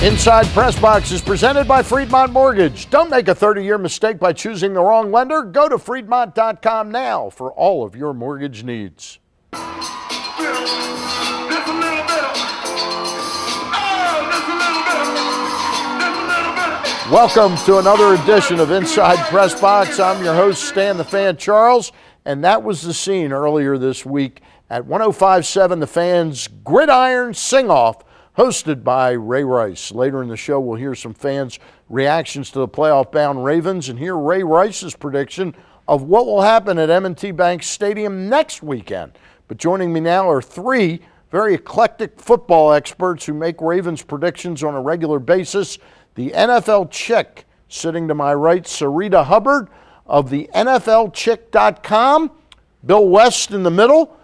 Inside PressBox is presented by Freedmont Mortgage. Don't make a 30-year mistake by choosing the wrong lender. Go to Freedmont.com now for all of your mortgage needs. Welcome to another edition of Inside PressBox. I'm your host, Stan the Fan Charles, and that was the scene earlier this week at 105.7 The Fan's Gridiron Sing-Off, hosted by Ray Rice. Later in the show, we'll hear some fans' reactions to the playoff-bound Ravens and hear Ray Rice's prediction of what will happen at M&T Bank Stadium next weekend. But joining me now are three very eclectic football experts who make Ravens predictions on a regular basis. The NFL Chick, sitting to my right, Syreeta Hubbard of the NFLChick.com. Bill West in the middle,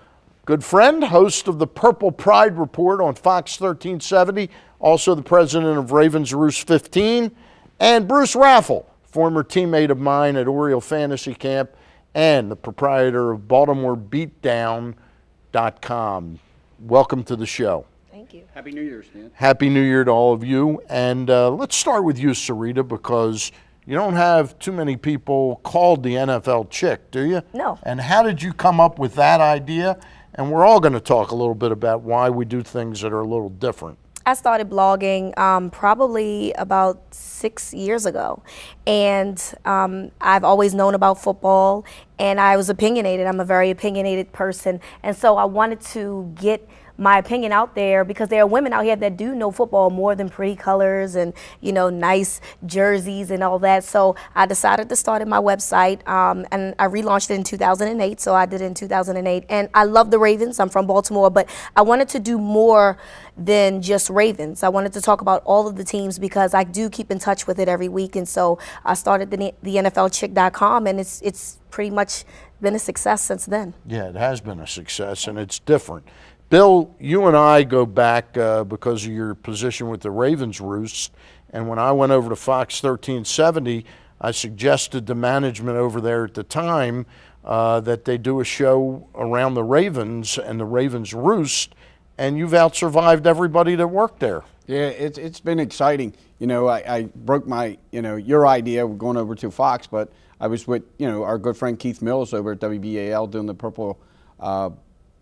good friend, host of the Purple Pride Report on Fox 1370, also the president of Ravens Roost 15, and Bruce Raffel, former teammate of mine at Oriole Fantasy Camp and the proprietor of BaltimoreBeatdown.com. Welcome to the show. Thank you. Happy New Year, Stan. Happy New Year to all of you. And let's start with you, Syreeta, because you don't have too many people called the NFL Chick, do you? No. And how did you come up with that idea? And we're all going to talk a little bit about why we do things that are a little different. I started blogging probably about 6 years ago. And I've always known about football, and I was opinionated. I'm a very opinionated person. And so I wanted to get my opinion out there because there are women out here that do know football more than pretty colors and, you know, nice jerseys and all that. So I decided to start at my website, and I relaunched it in 2008. So I did it in 2008. And I love the Ravens. I'm from Baltimore, but I wanted to do more than just Ravens. I wanted to talk about all of the teams because I do keep in touch with it every week. And so I started the NFLChick.com, and it's pretty much been a success since then. Yeah, it has been a success, and it's different. Bill, you and I go back because of your position with the Ravens Roost, and when I went over to Fox 1370, I suggested to management over there at the time that they do a show around the Ravens and the Ravens Roost, and you've out-survived everybody that worked there. Yeah, it's been exciting. You know, I broke my, your idea of going over to Fox, but I was with, our good friend Keith Mills over at WBAL doing the Purple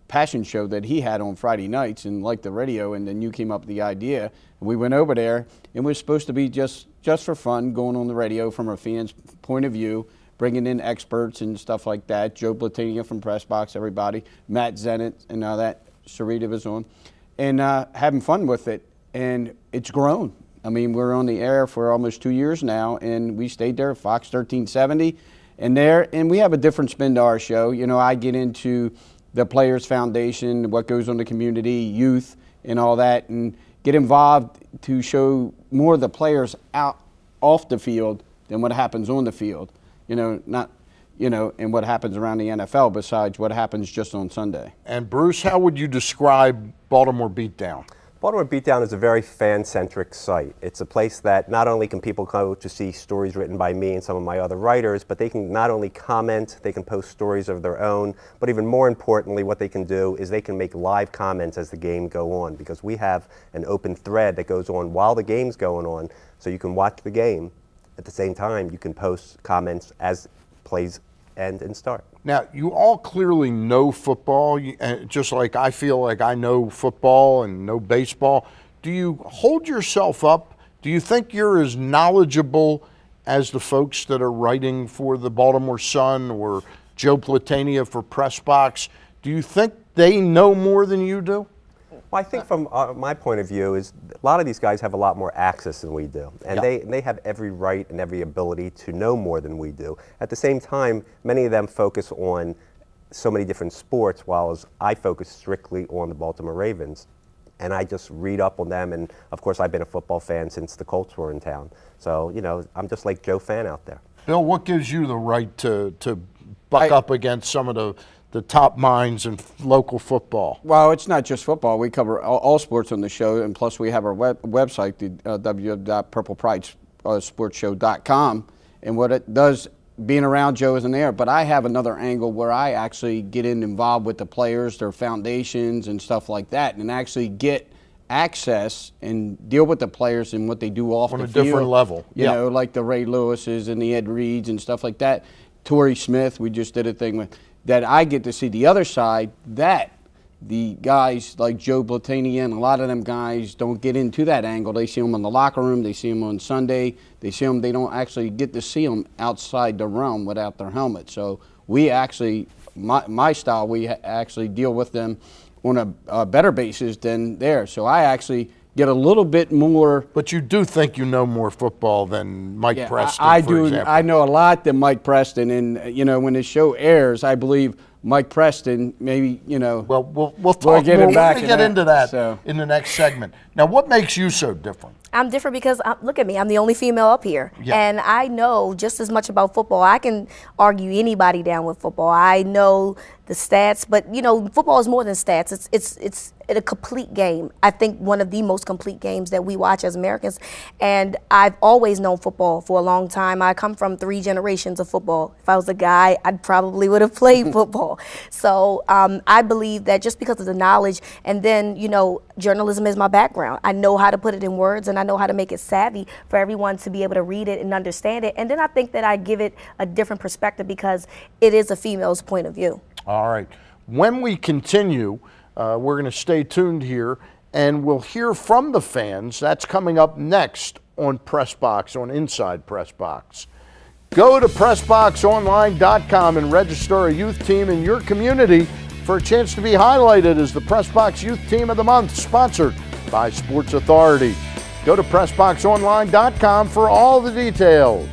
Passion show that he had on Friday nights and liked the radio, and then you came up with the idea. And we went over there, and it was supposed to be just for fun, going on the radio from a fan's point of view, bringing in experts and stuff like that. Joe Platania from PressBox, everybody, Matt Zenit, and that Syreeta was on, and having fun with it. And it's grown. I mean, we're on the air for almost 2 years now, and we stayed there at Fox 1370, and we have a different spin to our show. I get into the Players Foundation, what goes on the community, youth, and all that, and get involved to show more of the players out off the field than what happens on the field. And what happens around the NFL besides what happens just on Sunday. And Bruce, how would you describe Baltimore Beatdown? Baltimore Beatdown is a very fan-centric site. It's a place that not only can people go to see stories written by me and some of my other writers, but they can not only comment, they can post stories of their own, but even more importantly, what they can do is they can make live comments as the game go on, because we have an open thread that goes on while the game's going on, so you can watch the game. At the same time, you can post comments as plays end and start. Now, you all clearly know football, just like I feel like I know football and know baseball. Do you hold yourself up? Do you think you're as knowledgeable as the folks that are writing for the Baltimore Sun or Joe Platania for PressBox? Do you think they know more than you do? Well, I think from my point of view is a lot of these guys have a lot more access than we do. And they have every right and every ability to know more than we do. At the same time, many of them focus on so many different sports, while I focus strictly on the Baltimore Ravens. And I just read up on them. And, of course, I've been a football fan since the Colts were in town. So, I'm just like Joe Fan out there. Bill, what gives you the right to buck up against some of the top minds in local football? Well, it's not just football. We cover all sports on the show, and plus we have our website, the www.purplepridesportshow.com. And what it does, being around Joe isn't there, but I have another angle where I actually get involved with the players, their foundations and stuff like that, and actually get access and deal with the players and what they do off On the a field. different level. You Yeah. know, like the Ray Lewises and the Ed Reeds and stuff like that. Torrey Smith, we just did a thing with, that I get to see the other side, that the guys like Joe Blatania and a lot of them guys don't get into that angle. They see them in the locker room, they see them on Sunday, they see them, they don't actually get to see them outside the realm without their helmet. So we actually, my style, we actually deal with them on a better basis than theirs. So I actually get a little bit more. But you do think you know more football than Mike Preston, I for do. example. I know a lot than Mike Preston, and you know, when the show airs, I believe Mike Preston, maybe, you know. Well, we'll talk get more. him back We're going to in get that, into that so. in the next segment. Now, what makes you so different? I'm different because, look at me, I'm the only female up here. Yeah. And I know just as much about football. I can argue anybody down with football. I know the stats, but, you know, football is more than stats. It's a complete game. I think one of the most complete games that we watch as Americans. And I've always known football for a long time. I come from 3 generations of football. If I was a guy, I probably would have played football. So I believe that just because of the knowledge, and then, you know, journalism is my background. I know how to put it in words, and I know how to make it savvy for everyone to be able to read it and understand it. And then I think that I give it a different perspective because it is a female's point of view. All right. When we continue, we're going to stay tuned here, and we'll hear from the fans. That's coming up next on PressBox, on Inside PressBox. Go to PressBoxOnline.com and register a youth team in your community for a chance to be highlighted as the PressBox Youth Team of the Month, sponsored by Sports Authority. Go to PressBoxOnline.com for all the details.